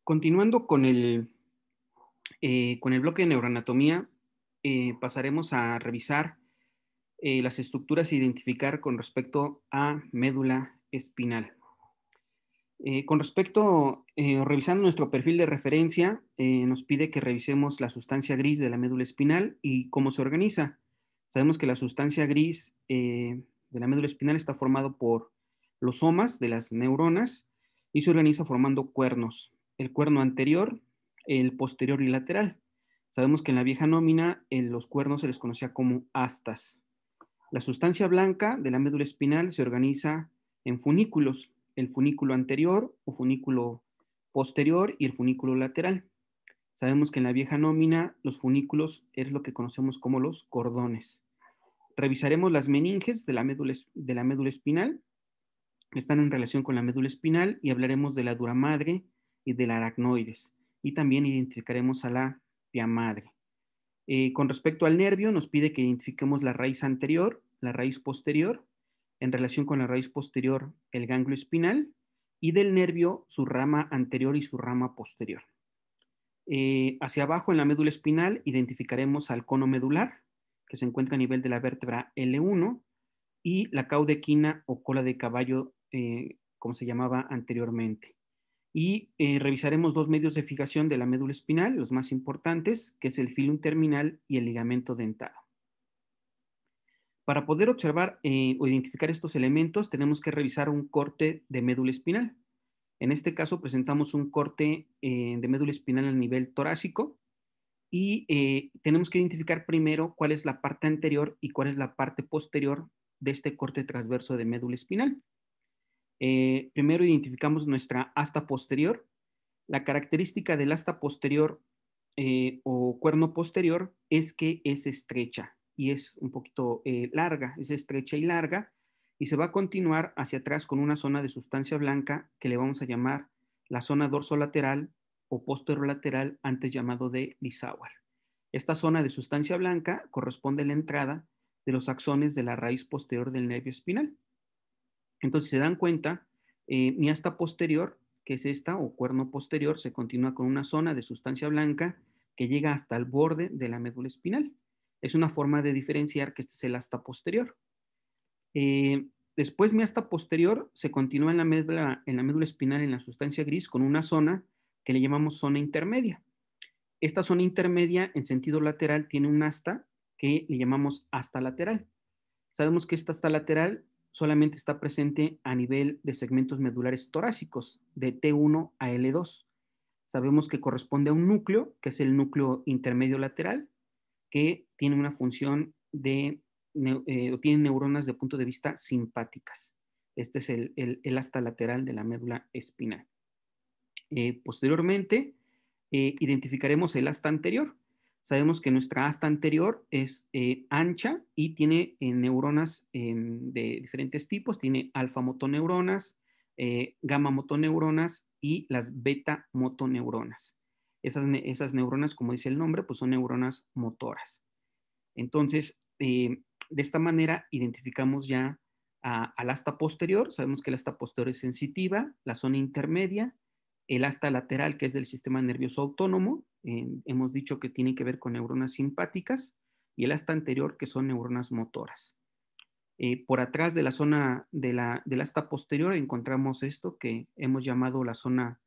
Continuando con el bloque de neuroanatomía, pasaremos a revisar las estructuras a identificar con respecto a médula espinal. Revisando nuestro perfil de referencia, nos pide que revisemos la sustancia gris de la médula espinal y cómo se organiza. Sabemos que la sustancia gris de la médula espinal está formado por los somas de las neuronas y se organiza formando cuernos. El cuerno anterior, el posterior y lateral. Sabemos que en la vieja nómina los cuernos se les conocía como astas. La sustancia blanca de la médula espinal se organiza en funículos, el funículo anterior o funículo posterior y el funículo lateral. Sabemos que en la vieja nómina los funículos es lo que conocemos como los cordones. Revisaremos las meninges de la médula espinal, que están en relación con la médula espinal, y hablaremos de la dura madre y del aracnoides. Y también identificaremos a la pia madre. Con respecto al nervio, nos pide que identifiquemos la raíz anterior, la raíz posterior, en relación con la raíz posterior, el ganglio espinal, y del nervio, su rama anterior y su rama posterior. Hacia abajo, en la médula espinal, identificaremos al cono medular, que se encuentra a nivel de la vértebra L1, y la caudequina o cola de caballo, como se llamaba anteriormente. Y revisaremos dos medios de fijación de la médula espinal, los más importantes, que es el filum terminal y el ligamento dentado. Para poder observar o identificar estos elementos, tenemos que revisar un corte de médula espinal. En este caso, presentamos un corte de médula espinal a nivel torácico y tenemos que identificar primero cuál es la parte anterior y cuál es la parte posterior de este corte transverso de médula espinal. Primero identificamos nuestra asta posterior. La característica del asta posterior o cuerno posterior es que es estrecha y es un poquito larga, es estrecha y larga, y se va a continuar hacia atrás con una zona de sustancia blanca que le vamos a llamar la zona dorsolateral o posterolateral, antes llamado de Lissauer. Esta zona de sustancia blanca corresponde a la entrada de los axones de la raíz posterior del nervio espinal. Entonces, si se dan cuenta, mi asta posterior, que es esta, o cuerno posterior, se continúa con una zona de sustancia blanca que llega hasta el borde de la médula espinal. Es una forma de diferenciar que este es el asta posterior. Después, mi asta posterior se continúa en la médula espinal, en la sustancia gris, con una zona que le llamamos zona intermedia. Esta zona intermedia, en sentido lateral, tiene un asta que le llamamos asta lateral. Sabemos que esta asta lateral solamente está presente a nivel de segmentos medulares torácicos, de T1 a L2. Sabemos que corresponde a un núcleo, que es el núcleo intermedio lateral, que tiene una función tiene neuronas de punto de vista simpáticas. Este es el asta lateral de la médula espinal. Posteriormente, identificaremos el asta anterior. Sabemos que nuestra asta anterior es ancha y tiene neuronas de diferentes tipos. Tiene alfa motoneuronas, gamma motoneuronas y las beta motoneuronas. Esas neuronas, como dice el nombre, pues son neuronas motoras. Entonces, de esta manera identificamos ya al asta posterior. Sabemos que el asta posterior es sensitiva, la zona intermedia, el asta lateral, que es del sistema nervioso autónomo, hemos dicho que tiene que ver con neuronas simpáticas, y el asta anterior, que son neuronas motoras. Por atrás de la zona del asta posterior encontramos esto que hemos llamado la zona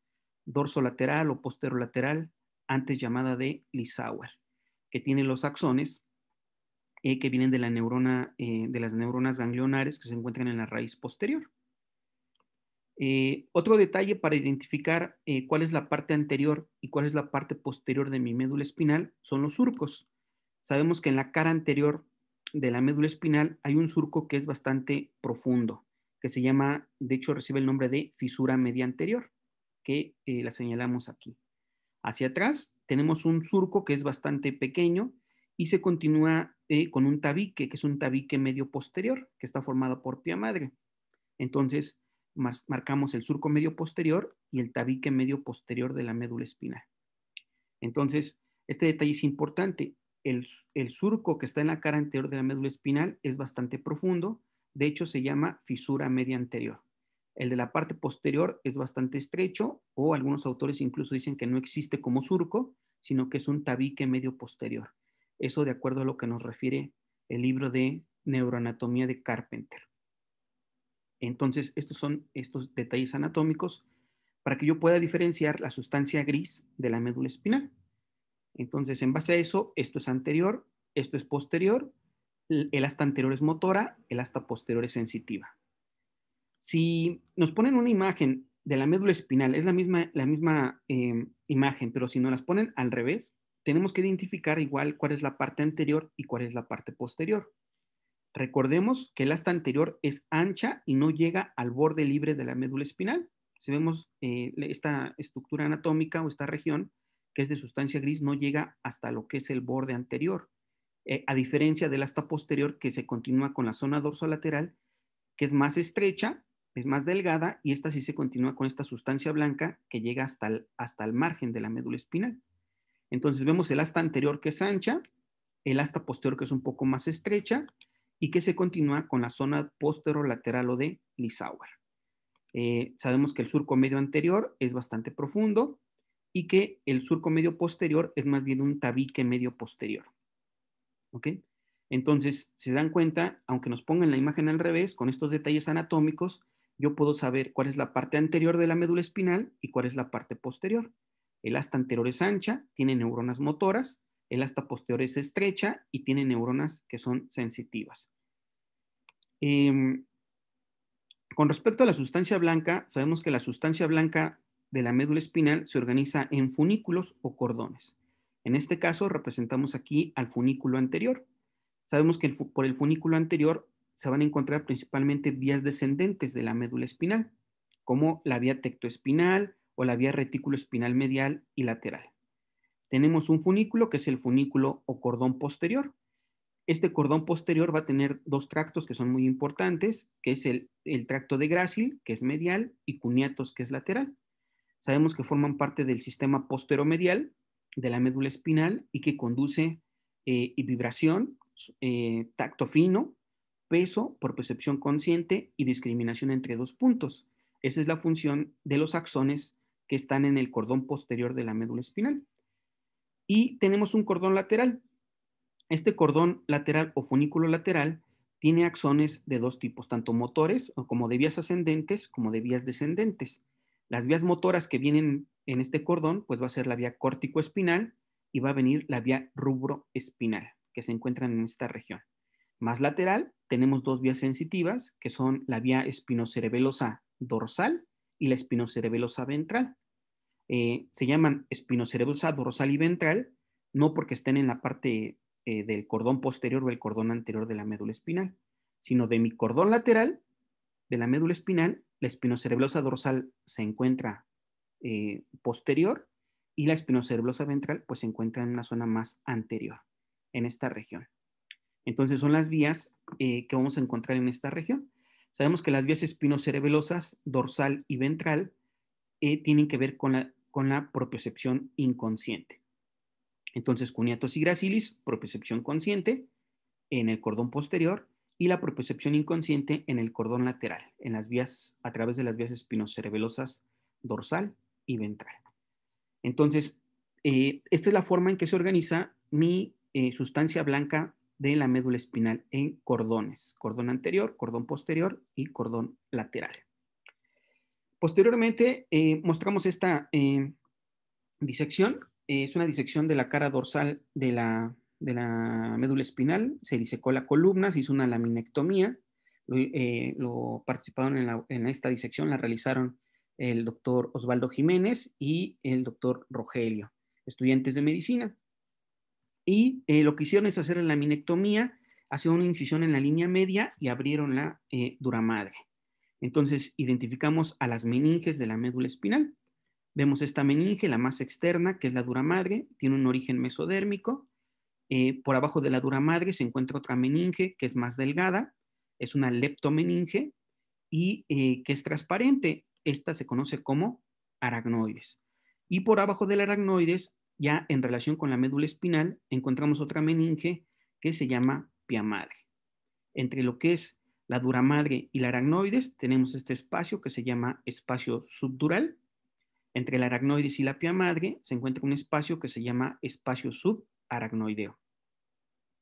dorsolateral o posterolateral, antes llamada de Lissauer, que tiene los axones que vienen de de las neuronas ganglionares que se encuentran en la raíz posterior. Otro detalle para identificar cuál es la parte anterior y cuál es la parte posterior de mi médula espinal son los surcos. Sabemos que en la cara anterior de la médula espinal hay un surco que es bastante profundo, que se llama, de hecho recibe el nombre de fisura media anterior, que la señalamos aquí. Hacia atrás tenemos un surco que es bastante pequeño y se continúa con un tabique, que es un tabique medio posterior, que está formado por pia madre. Entonces, marcamos el surco medio posterior y el tabique medio posterior de la médula espinal. Entonces, este detalle es importante. El surco que está en la cara anterior de la médula espinal es bastante profundo. De hecho, se llama fisura media anterior. El de la parte posterior es bastante estrecho, o algunos autores incluso dicen que no existe como surco, sino que es un tabique medio posterior. Eso de acuerdo a lo que nos refiere el libro de Neuroanatomía de Carpenter. Entonces, estos son estos detalles anatómicos para que yo pueda diferenciar la sustancia gris de la médula espinal. Entonces, en base a eso, esto es anterior, esto es posterior, el asta anterior es motora, el asta posterior es sensitiva. Si nos ponen una imagen de la médula espinal, es la misma imagen, pero si nos las ponen al revés, tenemos que identificar igual cuál es la parte anterior y cuál es la parte posterior. Recordemos que el asta anterior es ancha y no llega al borde libre de la médula espinal. Si vemos esta estructura anatómica o esta región que es de sustancia gris, no llega hasta lo que es el borde anterior, a diferencia del asta posterior que se continúa con la zona dorsolateral, que es más estrecha, es más delgada, y esta sí se continúa con esta sustancia blanca que llega hasta el margen de la médula espinal. Entonces vemos el asta anterior que es ancha, el asta posterior que es un poco más estrecha y que se continúa con la zona posterolateral o de Lissauer. Sabemos que el surco medio anterior es bastante profundo y que el surco medio posterior es más bien un tabique medio posterior. ¿Ok? Entonces, se dan cuenta, aunque nos pongan la imagen al revés, con estos detalles anatómicos, yo puedo saber cuál es la parte anterior de la médula espinal y cuál es la parte posterior. El asta anterior es ancha, tiene neuronas motoras, el asta posterior es estrecha y tiene neuronas que son sensitivas. Con respecto a la sustancia blanca, sabemos que la sustancia blanca de la médula espinal se organiza en funículos o cordones. En este caso, representamos aquí al funículo anterior. Sabemos que por el funículo anterior se van a encontrar principalmente vías descendentes de la médula espinal, como la vía tectoespinal o la vía retículo espinal medial y lateral. Tenemos un funículo que es el funículo o cordón posterior. Este cordón posterior va a tener dos tractos que son muy importantes, que es el tracto de Gracil, que es medial, y cuneatos, que es lateral. Sabemos que forman parte del sistema posteromedial de la médula espinal y que conduce vibración, tacto fino, peso por percepción consciente y discriminación entre dos puntos. Esa es la función de los axones que están en el cordón posterior de la médula espinal. Y tenemos un cordón lateral. Este cordón lateral o funículo lateral tiene axones de dos tipos, tanto motores como de vías ascendentes como de vías descendentes. Las vías motoras que vienen en este cordón, pues va a ser la vía córtico-espinal y va a venir la vía rubro-espinal, que se encuentran en esta región. Más lateral, tenemos dos vías sensitivas, que son la vía espinocerebelosa dorsal y la espinocerebelosa ventral. Se llaman espinocerebelosa dorsal y ventral, no porque estén en la parte del cordón posterior o el cordón anterior de la médula espinal, sino de mi cordón lateral de la médula espinal, la espinocerebelosa dorsal se encuentra posterior y la espinocerebelosa ventral pues se encuentra en una zona más anterior, en esta región. Entonces son las vías que vamos a encontrar en esta región. Sabemos que las vías espinocerebelosas dorsal y ventral tienen que ver con la propiocepción inconsciente. Entonces, cuneatos y gracilis, propiocepción consciente en el cordón posterior y la propiocepción inconsciente en el cordón lateral, en las vías, a través de las vías espinocerebelosas dorsal y ventral. Entonces, esta es la forma en que se organiza mi sustancia blanca de la médula espinal en cordones, cordón anterior, cordón posterior y cordón lateral. Posteriormente, mostramos esta disección. Es una disección de la cara dorsal de la médula espinal. Se disecó la columna, se hizo una laminectomía. Lo participaron en esta disección, la realizaron el doctor Osvaldo Jiménez y el doctor Rogelio, estudiantes de medicina. Y lo que hicieron es hacer la laminectomía, hacer una incisión en la línea media y abrieron la dura madre. Entonces identificamos a las meninges de la médula espinal. Vemos esta meninge, la más externa, que es la dura madre, tiene un origen mesodérmico. Por abajo de la dura madre se encuentra otra meninge que es más delgada, es una leptomeninge y que es transparente. Esta se conoce como aracnoides. Y por abajo del aracnoides, ya en relación con la médula espinal, encontramos otra meninge que se llama pia madre. Entre lo que es la dura madre y la aracnoides tenemos este espacio que se llama espacio subdural. Entre la aracnoides y la pia madre se encuentra un espacio que se llama espacio subaracnoideo.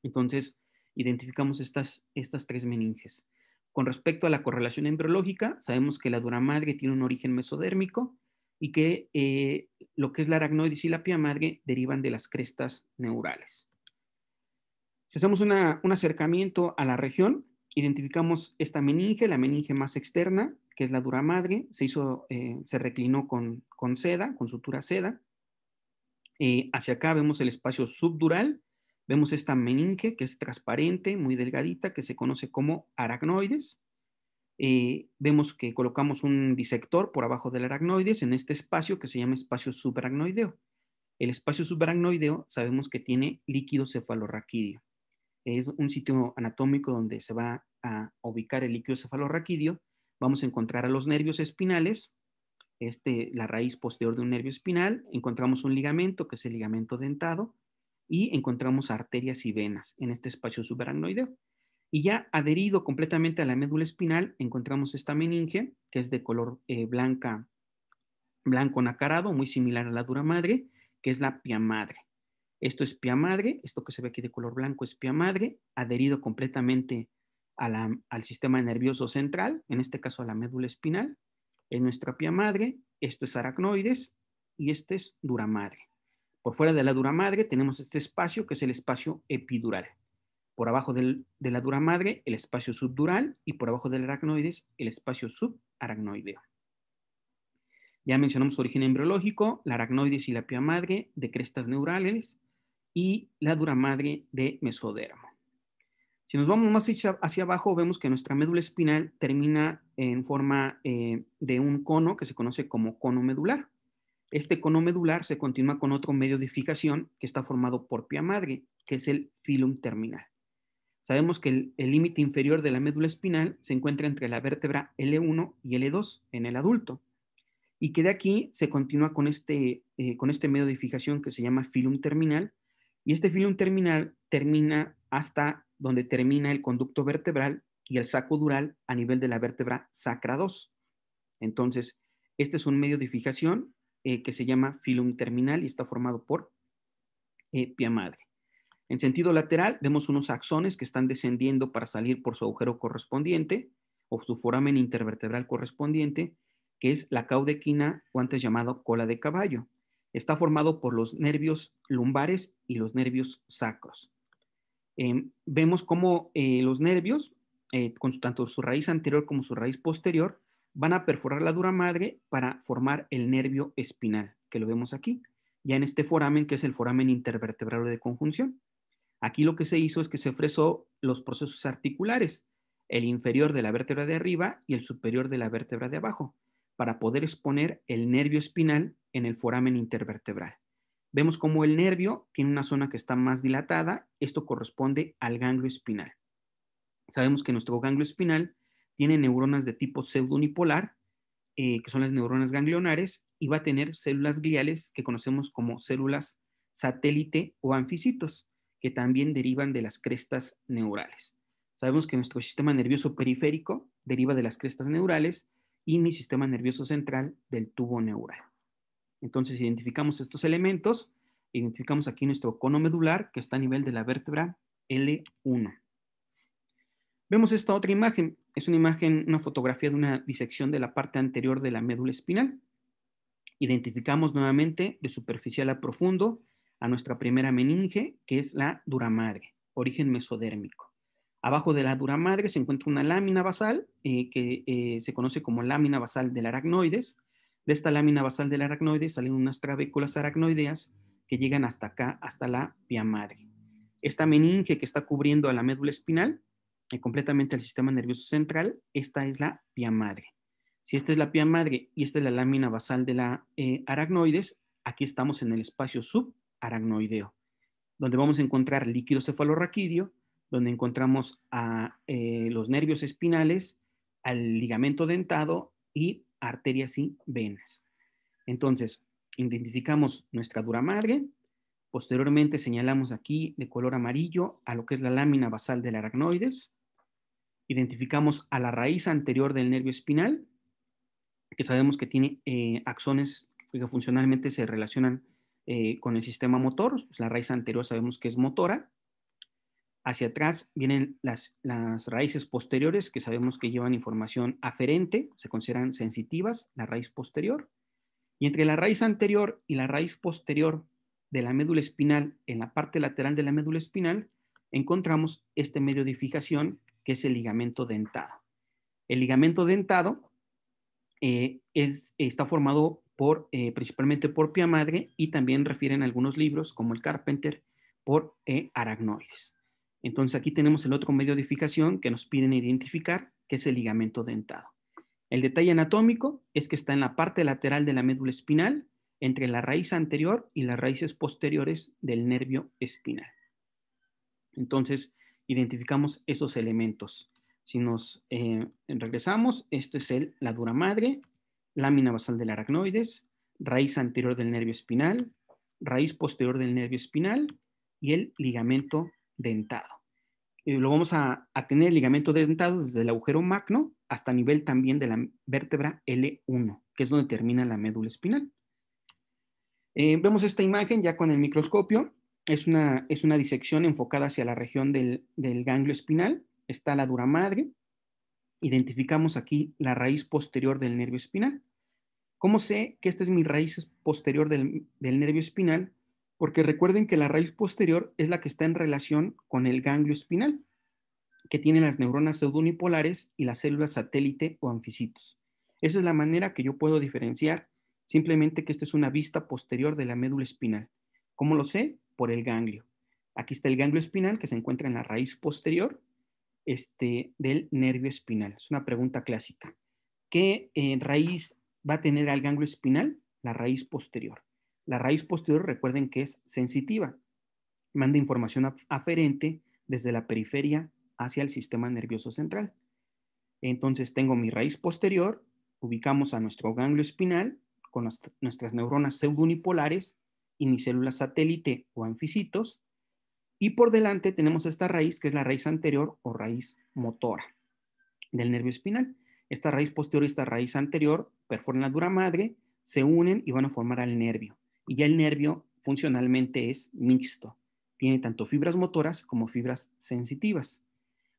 Entonces, identificamos estas tres meninges. Con respecto a la correlación embriológica, sabemos que la dura madre tiene un origen mesodérmico y que lo que es la aracnoides y la pia madre derivan de las crestas neurales. Si hacemos un acercamiento a la región, identificamos esta meninge, la meninge más externa, que es la dura madre, se reclinó con seda, con sutura seda. Hacia acá vemos el espacio subdural, vemos esta meninge que es transparente, muy delgadita, que se conoce como aracnoides. Vemos que colocamos un disector por abajo del aracnoides en este espacio que se llama espacio subaracnoideo. El espacio subaracnoideo sabemos que tiene líquido cefalorraquídeo. Es un sitio anatómico donde se va a ubicar el líquido cefalorraquídeo. Vamos a encontrar a los nervios espinales, la raíz posterior de un nervio espinal, encontramos un ligamento, que es el ligamento dentado, y encontramos arterias y venas en este espacio subaracnoideo. Y ya adherido completamente a la médula espinal, encontramos esta meninge, que es de color blanco nacarado, muy similar a la dura madre, que es la pia madre. Esto es pia madre, esto que se ve aquí de color blanco es pia madre, adherido completamente al sistema nervioso central, en este caso a la médula espinal. Es nuestra pia madre, esto es aracnoides y este es dura madre. Por fuera de la dura madre tenemos este espacio que es el espacio epidural. Por abajo de la dura madre, el espacio subdural, y por abajo del aracnoides, el espacio subaracnoideo. Ya mencionamos su origen embriológico, la aracnoides y la pia madre de crestas neurales y la dura madre de mesodermo. Si nos vamos más hacia abajo, vemos que nuestra médula espinal termina en forma de un cono que se conoce como cono medular. Este cono medular se continúa con otro medio de fijación que está formado por pia madre, que es el filum terminal. Sabemos que el límite inferior de la médula espinal se encuentra entre la vértebra L1 y L2 en el adulto, y que de aquí se continúa con este medio de fijación que se llama filum terminal, y este filum terminal termina hasta donde termina el conducto vertebral y el saco dural a nivel de la vértebra sacra 2. Entonces, este es un medio de fijación que se llama filum terminal y está formado por pia madre. En sentido lateral, vemos unos axones que están descendiendo para salir por su agujero correspondiente o su foramen intervertebral correspondiente, que es la caudequina o antes llamado cola de caballo. Está formado por los nervios lumbares y los nervios sacros. Vemos cómo los nervios, con tanto su raíz anterior como su raíz posterior, van a perforar la dura madre para formar el nervio espinal, que lo vemos aquí, ya en este foramen que es el foramen intervertebral de conjunción. Aquí lo que se hizo es que se fresó los procesos articulares, el inferior de la vértebra de arriba y el superior de la vértebra de abajo, para poder exponer el nervio espinal en el foramen intervertebral. Vemos cómo el nervio tiene una zona que está más dilatada, esto corresponde al ganglio espinal. Sabemos que nuestro ganglio espinal tiene neuronas de tipo pseudounipolar, que son las neuronas ganglionares, y va a tener células gliales que conocemos como células satélite o anficitos, que también derivan de las crestas neurales. Sabemos que nuestro sistema nervioso periférico deriva de las crestas neurales y mi sistema nervioso central del tubo neural. Entonces identificamos estos elementos, identificamos aquí nuestro cono medular que está a nivel de la vértebra L1. Vemos esta otra imagen, es una fotografía de una disección de la parte anterior de la médula espinal. Identificamos nuevamente de superficial a profundo a nuestra primera meninge, que es la dura madre, origen mesodérmico. Abajo de la dura madre se encuentra una lámina basal que se conoce como lámina basal del aracnoides. De esta lámina basal del aracnoides salen unas trabéculas aracnoideas que llegan hasta acá, hasta la pia madre. Esta meninge que está cubriendo a la médula espinal, completamente al sistema nervioso central, esta es la pia madre. Si esta es la pia madre y esta es la lámina basal de la aracnoides, aquí estamos en el espacio subaracnoideo, donde vamos a encontrar líquido cefalorraquídeo, donde encontramos a los nervios espinales, al ligamento dentado y arterias y venas. Entonces, identificamos nuestra dura madre, posteriormente señalamos aquí de color amarillo a lo que es la lámina basal del aracnoides, Identificamos a la raíz anterior del nervio espinal, que sabemos que tiene axones que funcionalmente se relacionan con el sistema motor. Pues la raíz anterior sabemos que es motora. Hacia atrás vienen las raíces posteriores, que sabemos que llevan información aferente, se consideran sensitivas, la raíz posterior. Y entre la raíz anterior y la raíz posterior de la médula espinal, en la parte lateral de la médula espinal, encontramos este medio de fijación, que es el ligamento dentado. El ligamento dentado está formado principalmente por pia madre, y también refieren algunos libros, como el Carpenter, por aracnoides. Entonces aquí tenemos el otro medio de fijación que nos piden identificar, que es el ligamento dentado. El detalle anatómico es que está en la parte lateral de la médula espinal, entre la raíz anterior y las raíces posteriores del nervio espinal. Entonces, identificamos esos elementos. Si nos regresamos, esto es la dura madre, lámina basal del aracnoides, raíz anterior del nervio espinal, raíz posterior del nervio espinal y el ligamento dentado. Lo vamos a tener el ligamento dentado desde el agujero magno hasta nivel también de la vértebra L1, que es donde termina la médula espinal. Vemos esta imagen ya con el microscopio. Es una disección enfocada hacia la región del ganglio espinal. Está la dura madre. Identificamos aquí la raíz posterior del nervio espinal. ¿Cómo sé que esta es mi raíz posterior del nervio espinal? Porque recuerden que la raíz posterior es la que está en relación con el ganglio espinal, que tiene las neuronas pseudunipolares y las células satélite o anficitos. Esa es la manera que yo puedo diferenciar simplemente que esta es una vista posterior de la médula espinal. ¿Cómo lo sé? Por el ganglio. Aquí está el ganglio espinal, que se encuentra en la raíz posterior del nervio espinal. Es una pregunta clásica. ¿Qué raíz va a tener al ganglio espinal? La raíz posterior. La raíz posterior, recuerden que es sensitiva. Manda información aferente desde la periferia hacia el sistema nervioso central. Entonces tengo mi raíz posterior, ubicamos a nuestro ganglio espinal con nuestras neuronas pseudunipolares y mis células satélite o anficitos, y por delante tenemos esta raíz, que es la raíz anterior o raíz motora del nervio espinal. Esta raíz posterior y esta raíz anterior perforan la dura madre, se unen y van a formar al nervio. Y ya el nervio funcionalmente es mixto. Tiene tanto fibras motoras como fibras sensitivas.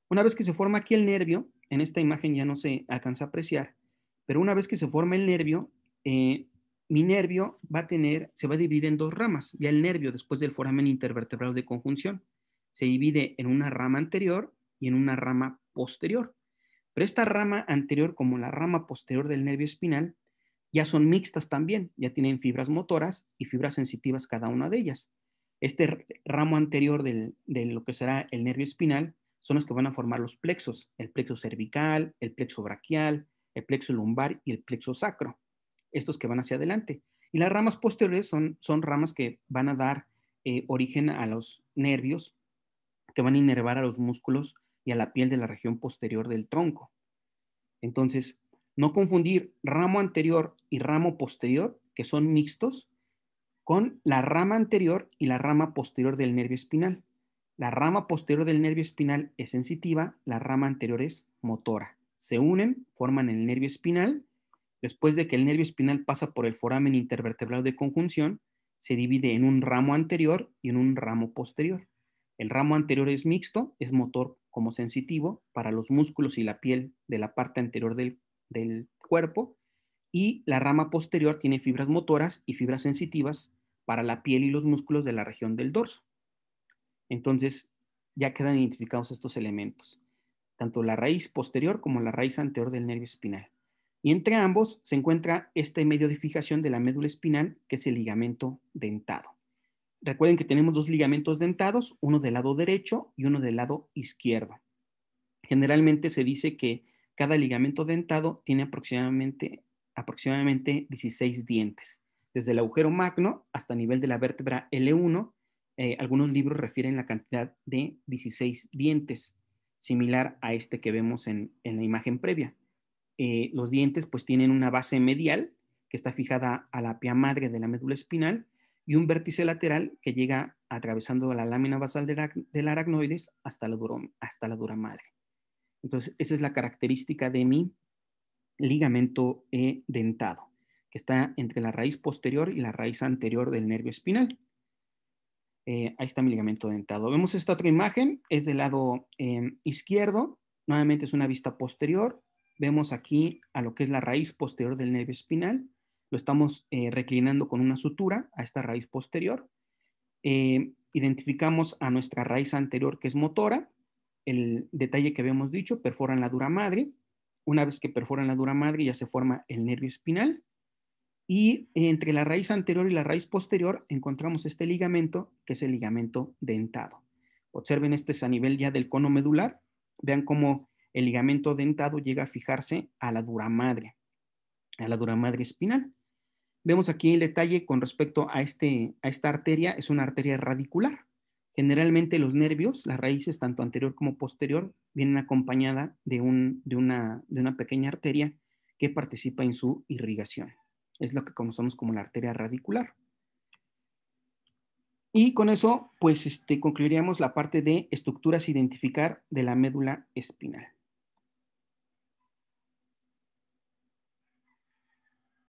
Una vez que se forma aquí el nervio, en esta imagen ya no se alcanza a apreciar, pero una vez que se forma el nervio, mi nervio se va a dividir en dos ramas. Ya el nervio, después del foramen intervertebral de conjunción, se divide en una rama anterior y en una rama posterior. Pero esta rama anterior, como la rama posterior del nervio espinal, ya son mixtas también, ya tienen fibras motoras y fibras sensitivas cada una de ellas. Este ramo anterior de lo que será el nervio espinal son los que van a formar los plexos, el plexo cervical, el plexo braquial, el plexo lumbar y el plexo sacro, estos que van hacia adelante. Y las ramas posteriores son ramas que van a dar origen a los nervios, que van a inervar a los músculos y a la piel de la región posterior del tronco. Entonces, no confundir ramo anterior y ramo posterior, que son mixtos, con la rama anterior y la rama posterior del nervio espinal. La rama posterior del nervio espinal es sensitiva, la rama anterior es motora. Se unen, forman el nervio espinal. Después de que el nervio espinal pasa por el foramen intervertebral de conjunción, se divide en un ramo anterior y en un ramo posterior. El ramo anterior es mixto, es motor como sensitivo para los músculos y la piel de la parte anterior del cuerpo, y la rama posterior tiene fibras motoras y fibras sensitivas para la piel y los músculos de la región del dorso. Entonces, ya quedan identificados estos elementos, tanto la raíz posterior como la raíz anterior del nervio espinal. Y entre ambos se encuentra este medio de fijación de la médula espinal, que es el ligamento dentado. Recuerden que tenemos dos ligamentos dentados, uno del lado derecho y uno del lado izquierdo. Generalmente se dice que cada ligamento dentado tiene aproximadamente 16 dientes, desde el agujero magno hasta el nivel de la vértebra L1. Algunos libros refieren la cantidad de 16 dientes, similar a este que vemos en la imagen previa. Los dientes pues tienen una base medial que está fijada a la pia madre de la médula espinal, y un vértice lateral que llega atravesando la lámina basal del aracnoides hasta la dura madre. Entonces, esa es la característica de mi ligamento dentado, que está entre la raíz posterior y la raíz anterior del nervio espinal. Ahí está mi ligamento dentado. Vemos esta otra imagen, es del lado izquierdo, nuevamente es una vista posterior. Vemos aquí a lo que es la raíz posterior del nervio espinal. Lo estamos reclinando con una sutura a esta raíz posterior. Identificamos a nuestra raíz anterior, que es motora. El detalle que habíamos dicho, perforan la dura madre. Una vez que perforan la dura madre, ya se forma el nervio espinal. Y entre la raíz anterior y la raíz posterior encontramos este ligamento, que es el ligamento dentado. Observen, este es a nivel ya del cono medular. Vean cómo el ligamento dentado llega a fijarse a la dura madre espinal. Vemos aquí el detalle con respecto a esta arteria, es una arteria radicular. Generalmente los nervios, las raíces, tanto anterior como posterior, vienen acompañada de una pequeña arteria que participa en su irrigación. Es lo que conocemos como la arteria radicular. Y con eso, pues concluiríamos la parte de estructuras a identificar de la médula espinal.